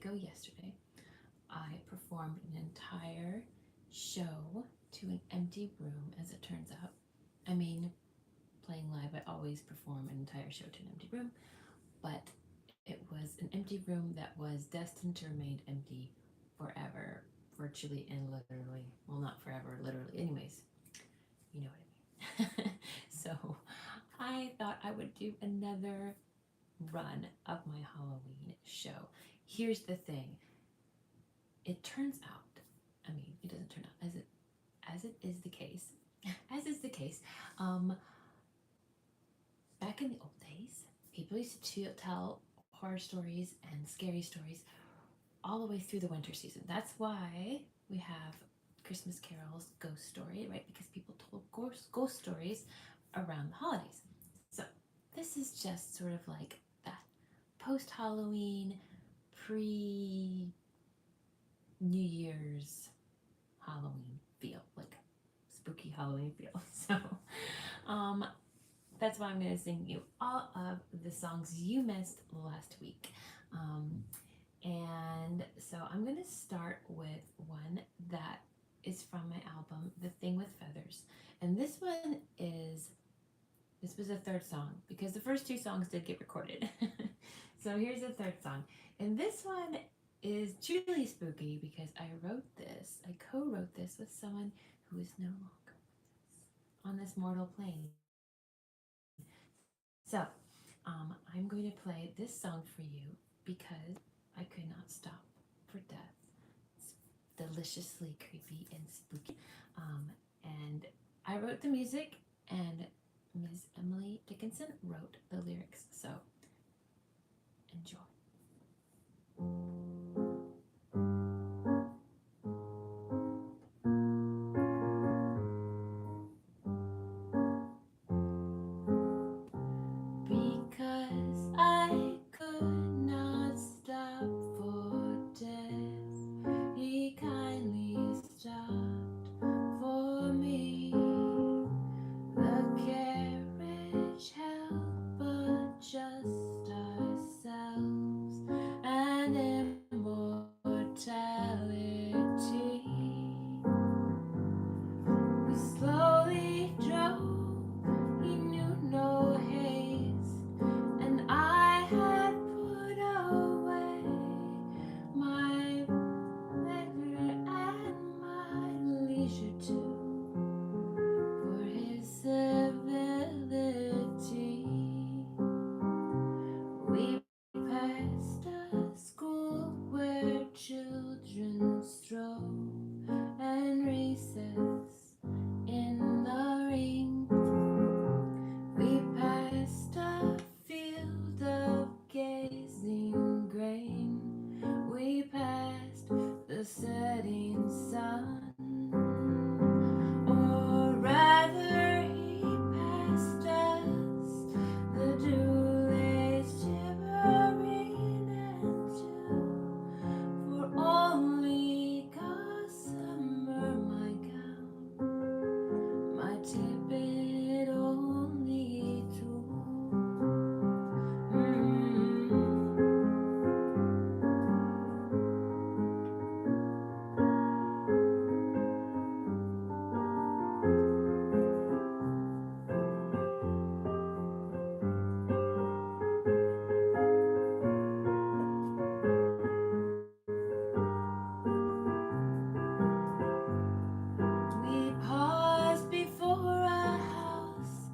ago yesterday, I performed an entire show to an empty room, as it turns out. I mean, playing live, I always perform an entire show to an empty room, but it was an empty room that was destined to remain empty forever, virtually and literally. Well, not forever, literally. Anyways, you know what I mean. So I thought I would do another run of my Halloween show. Here's the thing. It turns out, I mean, it doesn't turn out as it is the case, as is the case. Back in the old days, people used to tell horror stories and scary stories all the way through the winter season. That's why we have Christmas Carol's ghost story, right? Because people told ghost stories around the holidays. So this is just sort of like that post Halloween, pre New Year's Halloween feel, like spooky Halloween feel. So um, that's why I'm going to sing you all of the songs you missed last week. And so I'm going to start with one that is from my album, The Thing with Feathers. And this was a third song because the first two songs did get recorded. So here's the third song. And this one is truly spooky because I co-wrote this with someone who is no longer on this mortal plane. So I'm going to play this song for you because I could not stop for death. It's deliciously creepy and spooky. And I wrote the music, and Ms. Emily Dickinson wrote the lyrics. So enjoy. Because I could not stop for death, he kindly stopped for me. The carriage held but just ourselves and immortality. We slowly drove, he knew no haste, and I had put away my pleasure and my leisure too, for his civility. We passed a school where children strove and recess in the ring. We passed a field of gazing grain. We passed the setting sun, or rather he passed us, the dewlays shivering and chill, for only gossamer my gown, my tippet only true. We paused before a house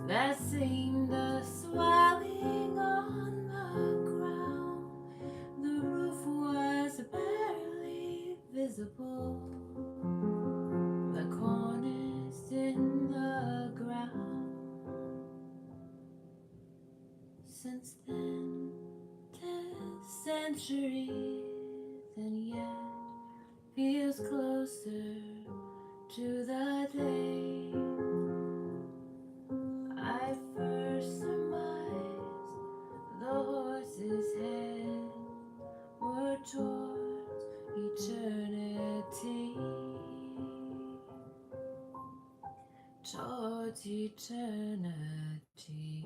that seemed a swelling on the ground. The roof was barely visible, the cornice in the ground. Since then, 10 centuries, and yet feels closer to the day I first surmised the horse's head were towards eternity, towards eternity.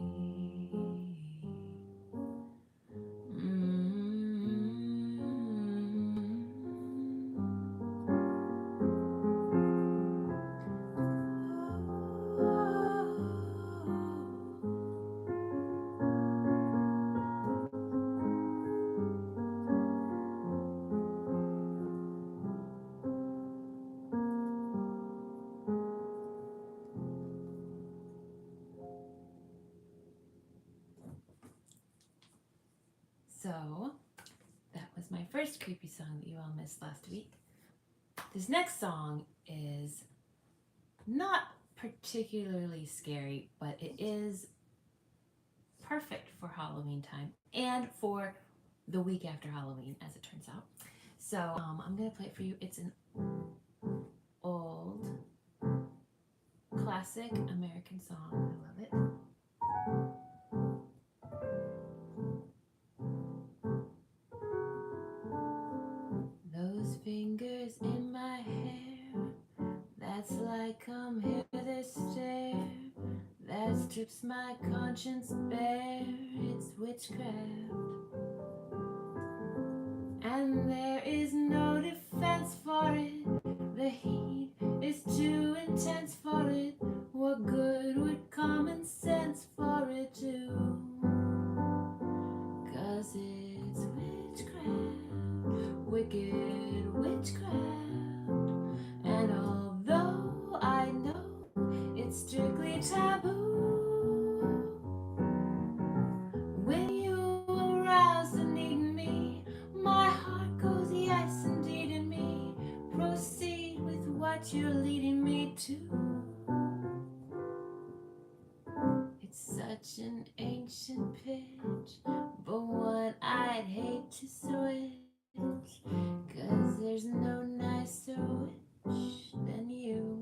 my first creepy song that you all missed last week. This next song is not particularly scary, but it is perfect for Halloween time and for the week after Halloween, as it turns out. So I'm going to play it for you. It's an old classic American song. I love it. Those fingers in my hair, that's like come hither stare, that strips my conscience bare, it's witchcraft. And there is no defense for it, the heat is too intense for it, what good would common sense for it do? 'Cause it's witchcraft, wicked witchcraft. And although I know it's strictly taboo, when you arouse the need in me, my heart goes yes indeed in me. Proceed with what you're leading me to. It's such an ancient pitch, but one I'd hate to switch, 'cause there's no nicer witch than you.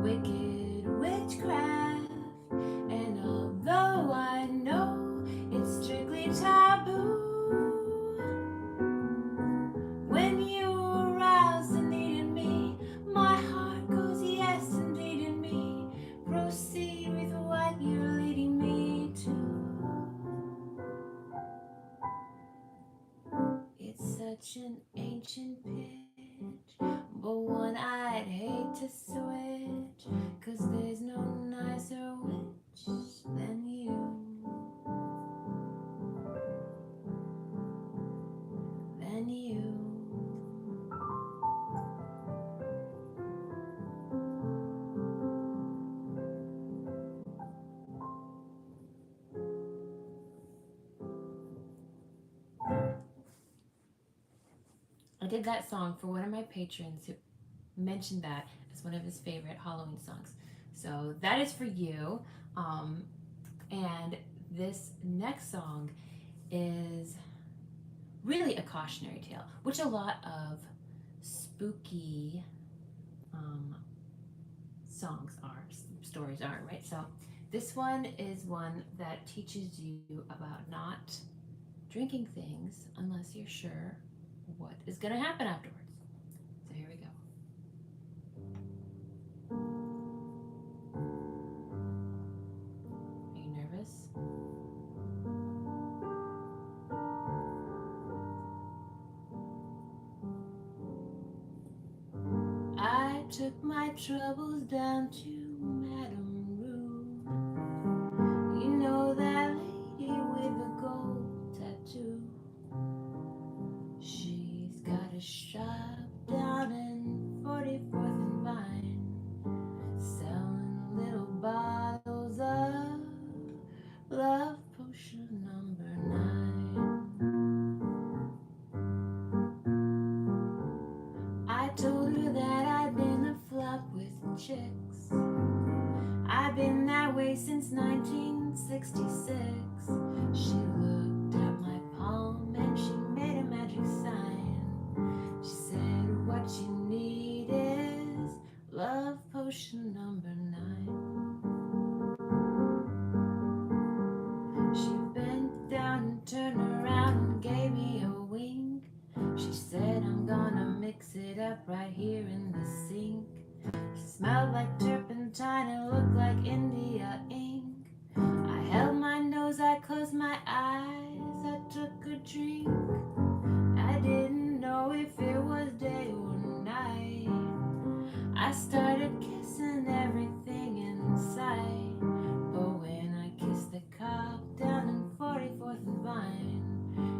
Wicked witchcraft, and although I know it's strictly taboo, when you arouse the need in me, my heart goes yes indeed in me. Proceed with what you're leading me to. It's such an ancient pitch, but one I'd hate to switch, 'cause there's no nicer witch than you. Than you. I did that song for one of my patrons who mentioned that as one of his favorite Halloween songs. So that is for you. And this next song is really a cautionary tale, which a lot of spooky songs are, stories are, right? So this one is one that teaches you about not drinking things unless you're sure what is going to happen afterwards. So here we go. Are you nervous? I took my troubles down to Madame Rue. You know that lady with the gold tattoo. She's got a shop down in 44th and Vine, selling little bottles of love potion number 9. I told her that I'd been a flop with chicks. I've been that way since 1966. She looked at my palm and she made a magic sign. She said, what you need is love potion number 9. She bent down and turned around and gave me a wink. She said, I'm gonna mix it up right here in the sink. She smelled like turpentine and looked like India ink. I held my nose, I took a drink. I didn't know if it was day or night. I started kissing everything in sight. But when I kissed the cop down in 44th and Vine,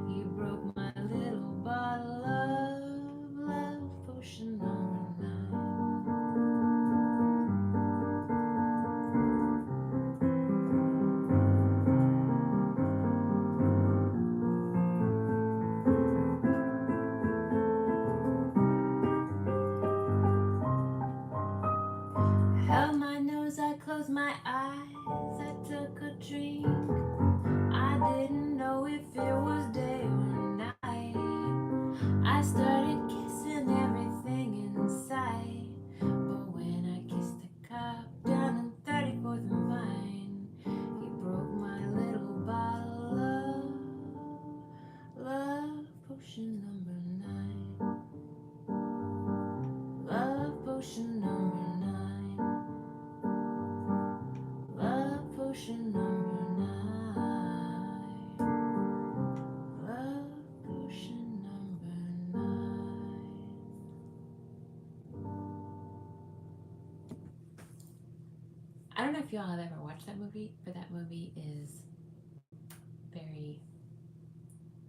he broke my little bottle of love potion number 9. Held my nose, I closed my eyes, I took a drink. I didn't know if it was day or night. I started kissing everything in sight. But when I kissed the cop down in 34th and Vine, he broke my little bottle of love potion number 9. Love potion number 9. Love potion number 9. Love potion number 9. I don't know if y'all have ever watched that movie, but that movie is very,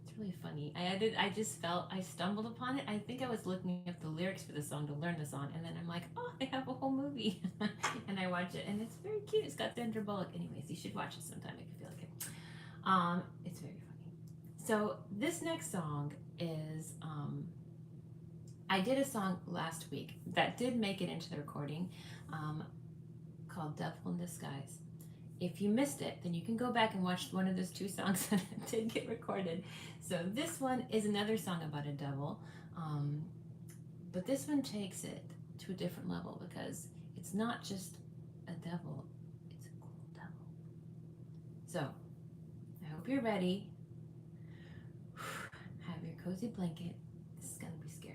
it's really funny. I just felt, I stumbled upon it. I think I was looking up the lyrics for the song to learn the song, and then I'm like, oh, they have a whole movie. And I watch it, and it's very cute. It's got Sandra Bullock. Anyways, you should watch it sometime if you feel like it. It's very funny. So this next song is, I did a song last week that did make it into the recording, called Devil in Disguise. If you missed it, then you can go back and watch one of those two songs that did get recorded. So this one is another song about a devil, but this one takes it to a different level because it's not just a devil, it's a cool devil. So I hope you're ready. Have your cozy blanket. This is gonna be scary.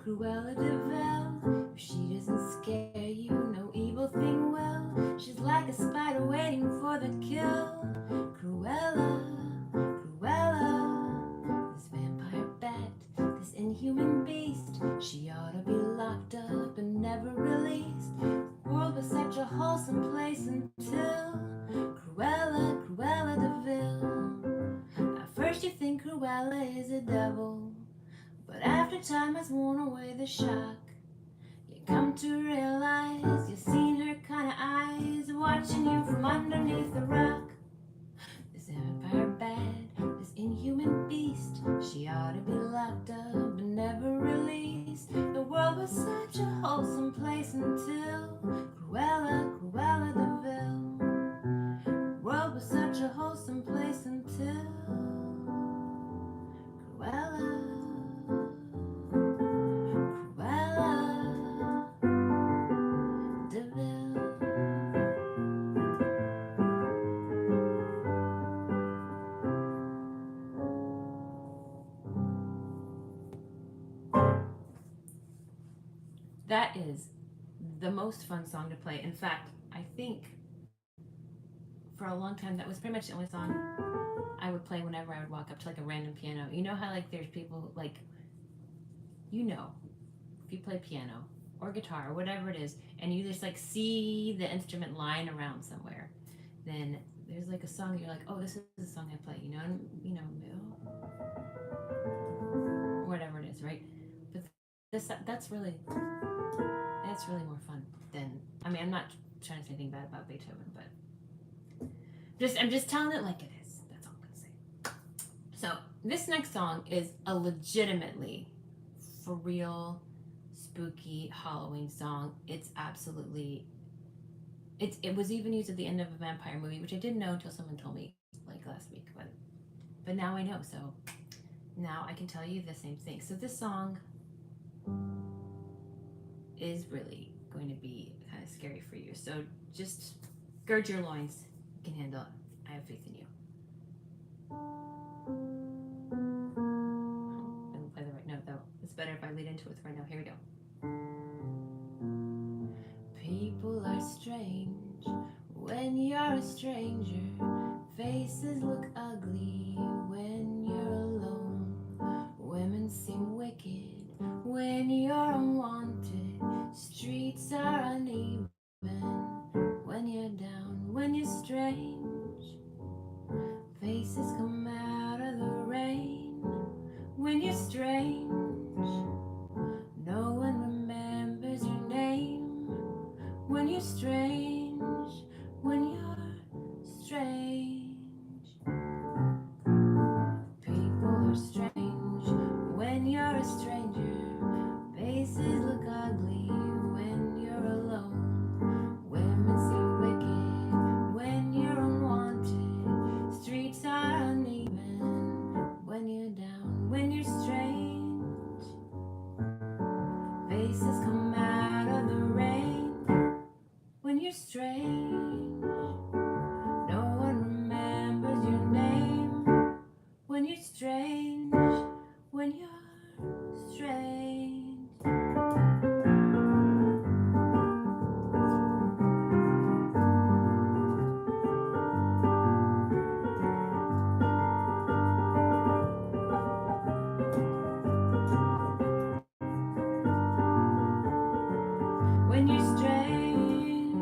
Cruella de Vil, if she doesn't scare you, no evil thing will. She's like a spider waiting for the kill. Cruella, Cruella, this vampire bat, this inhuman beast. She ought to be locked up and never released. The world was such a wholesome place until Cruella, Cruella de Vil. At first you think Cruella is a devil, but after time has worn away the shock, you come to realize you've seen her kind of eyes watching you from underneath the rock. This vampire bad, this inhuman beast, she ought to be locked up and never released. The world was such a wholesome place until Cruella, Cruella de Vil. The world was such a wholesome place until Cruella. That is the most fun song to play. In fact, I think for a long time that was pretty much the only song I would play whenever I would walk up to like a random piano. You know how like there's people like, you know, if you play piano, or guitar or whatever it is, and you just like see the instrument lying around somewhere, then there's like a song you're like, oh, this is the song I play, whatever it is, right? But that's really more fun than, I mean, I'm not trying to say anything bad about Beethoven, but I'm just telling it like it is. That's all I'm gonna say. So this next song is a legitimately, for real, spooky Halloween song. It's absolutely, it was even used at the end of a vampire movie, which I didn't know until someone told me like last week, but now I know. So now I can tell you the same thing. So this song is really going to be kind of scary for you. So just gird your loins. You can handle it. I have faith in you. I didn't play the right note though. It's better if I lead into it right now. Here we go. People are strange when you're a stranger. Faces look ugly when you're alone. Women seem wicked when you're unwanted. Streets are uneven when you're down, when you're strange. Faces come out of the rain when you're strange. No one remembers your name when you're strange, when you're strange. People are strange when you're a stranger. Faces look ugly when you're alone. Women seem wicked when you're unwanted. Streets are uneven when you're down, when you're strange. Faces come out of the rain when you're strange. No one remembers your name when you're strange, when you're strange. When you're strange,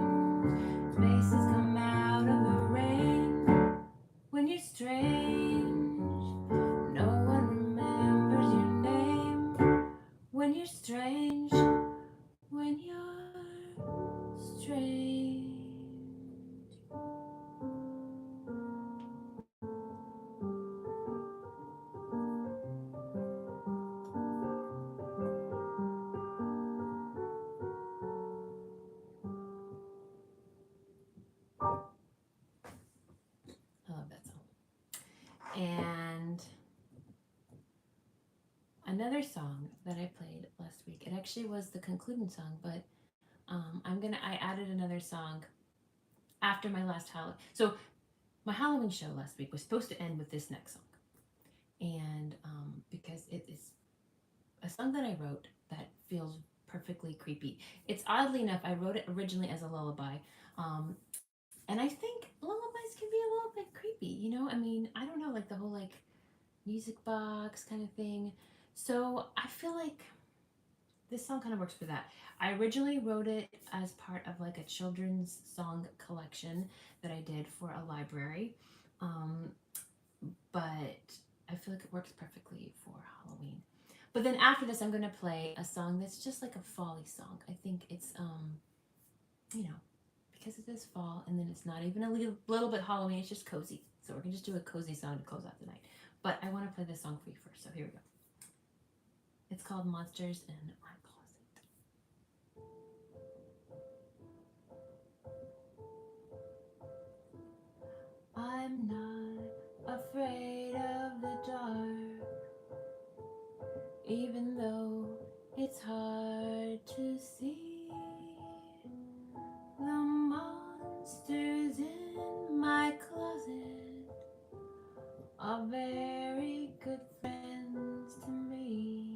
faces come out of the rain. When you're strange, no one remembers your name. When you're strange, when you're strange. I love that song. And another song that I played last week, it actually was the concluding song, but I added another song after my last Halloween. So my Halloween show last week was supposed to end with this next song. And because it is a song that I wrote that feels perfectly creepy. It's oddly enough, I wrote it originally as a lullaby. And I think lullabies can be a little bit creepy, I mean, I don't know, like the whole like music box kind of thing. So I feel like this song kind of works for that. I originally wrote it as part of like a children's song collection that I did for a library. Um, but I feel like it works perfectly for Halloween. But then after this, I'm gonna play a song that's just like a folly song. I think it's you know, because it is fall, and then it's not even a little bit Halloween. It's just cozy. So we're gonna just do a cozy song to close out the night. But I want to play this song for you first. So here we go. It's called Monsters in My Closet. I'm not afraid of the dark, even though it's hard to see. The monsters in my closet are very good friends to me.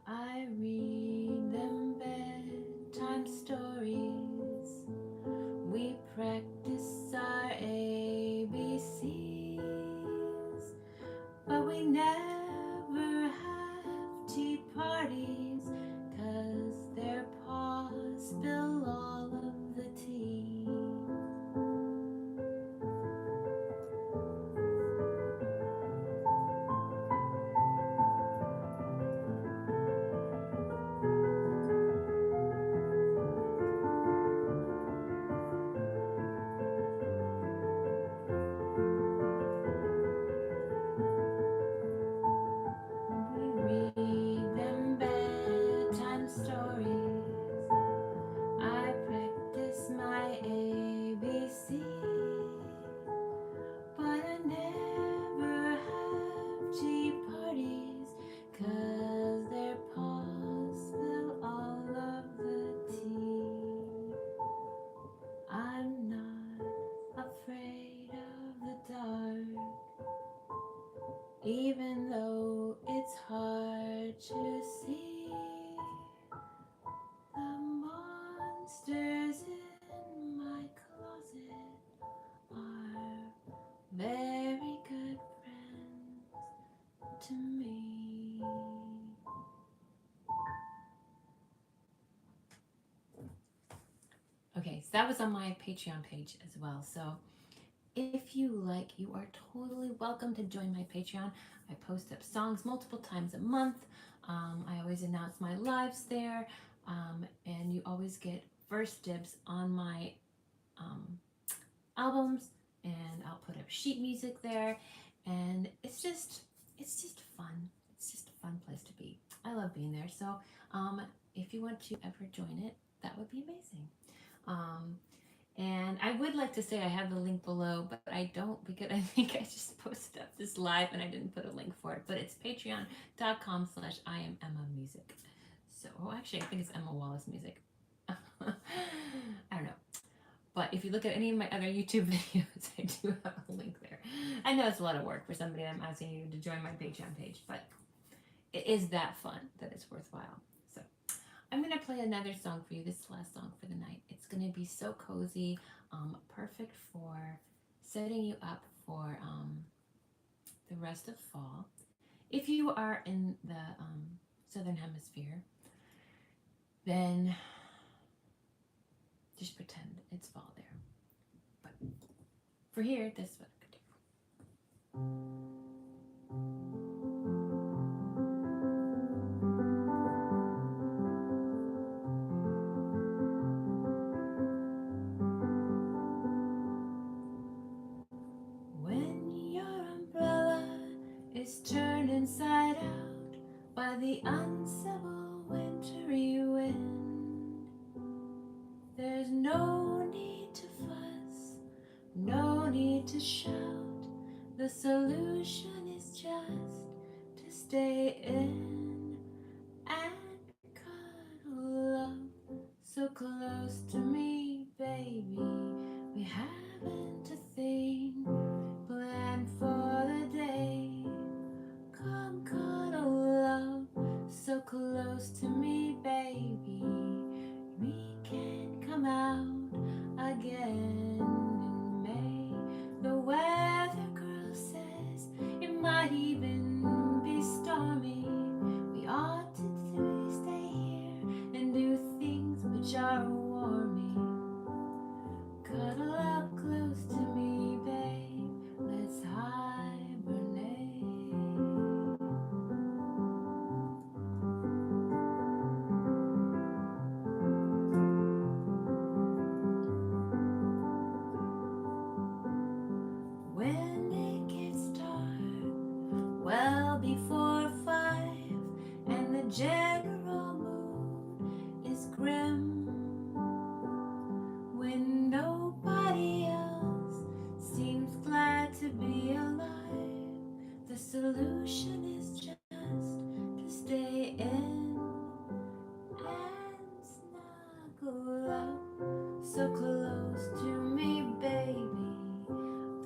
I read them bedtime stories. We practice our ABCs, but we never have tea parties, 'cause even though it's hard to see. The monsters in my closet are very good friends to me. Okay, so that was on my Patreon page as well. So if you like, you are totally welcome to join my Patreon. I post up songs multiple times a month. I always announce my lives there, and you always get first dibs on my um, albums. And I'll put up sheet music there, and it's just fun. It's just a fun place to be. I love being there. So if you want to ever join it, that would be amazing. Um, and I would like to say I have the link below, but I don't because I think I just posted up this live and I didn't put a link for it. But it's patreon.com/I am Emma Music. So, oh, actually, I think it's Emma Wallace Music. I don't know. But if you look at any of my other YouTube videos, I do have a link there. I know it's a lot of work for somebody I'm asking you to join my Patreon page, but it is that fun that it's worthwhile. So I'm going to play another song for you, this last song for the night. It's going to be so cozy, perfect for setting you up for the rest of fall. If you are in the southern hemisphere, then just pretend it's fall there. But for here, this is what I could do. When your umbrella is turned inside out by the uncivil wintry wind, there's no need to fuss, no need to shout. The solution is just to stay in and cuddle up so close to me, baby. We haven't a thing planned for the day. Come cuddle up so close to me, baby. We can come out again in May. The weather girl says it might even be stormy. We ought to stay here and do things which are warming. Cuddle up close to me, babe. Let's hibernate. When it gets dark, well before 5, and the general mood is grim, when nobody else seems glad to be alive, the solution is just to stay in and snuggle up so close to me, baby.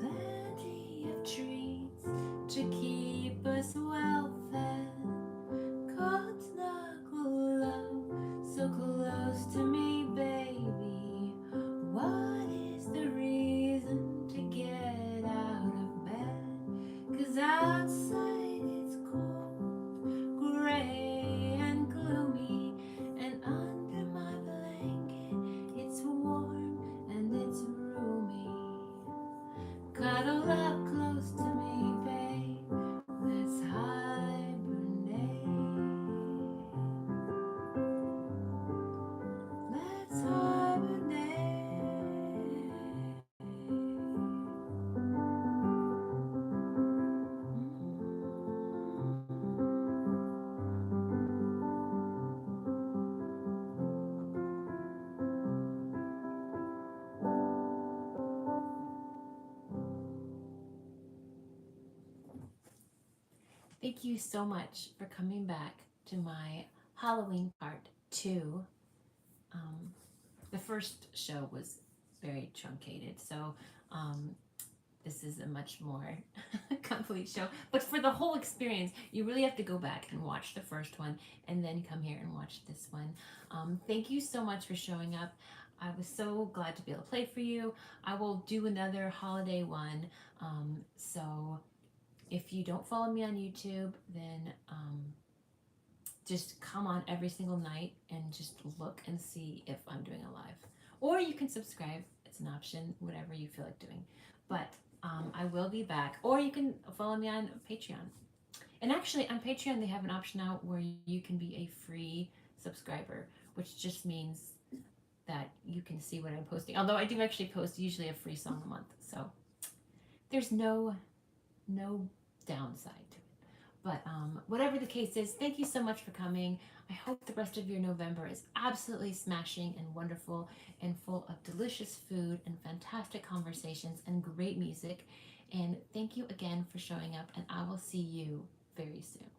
Plenty of treats to keep us well fed. Come snuggle up so close to me, baby. What is the reason to get out of bed? 'Cause outside it's cold, gray and gloomy, and under my blanket it's warm and it's roomy. Cuddle up close to me, babe. Let's hibernate. Let's hibernate. Thank you so much for coming back to my Halloween part 2. The first show was very truncated, so this is a much more complete show. But for the whole experience, you really have to go back and watch the first one and then come here and watch this one. Thank you so much for showing up. I was so glad to be able to play for you. I will do another holiday one. So if you don't follow me on YouTube, then just come on every single night and just look and see if I'm doing a live. Or you can subscribe. It's an option, whatever you feel like doing. But I will be back. Or you can follow me on Patreon. And actually, on Patreon, they have an option now where you can be a free subscriber, which just means that you can see what I'm posting. Although I do actually post usually a free song a month. So there's no downside to it. But whatever the case is, thank you so much for coming. I hope the rest of your November is absolutely smashing and wonderful and full of delicious food and fantastic conversations and great music. And thank you again for showing up, and I will see you very soon.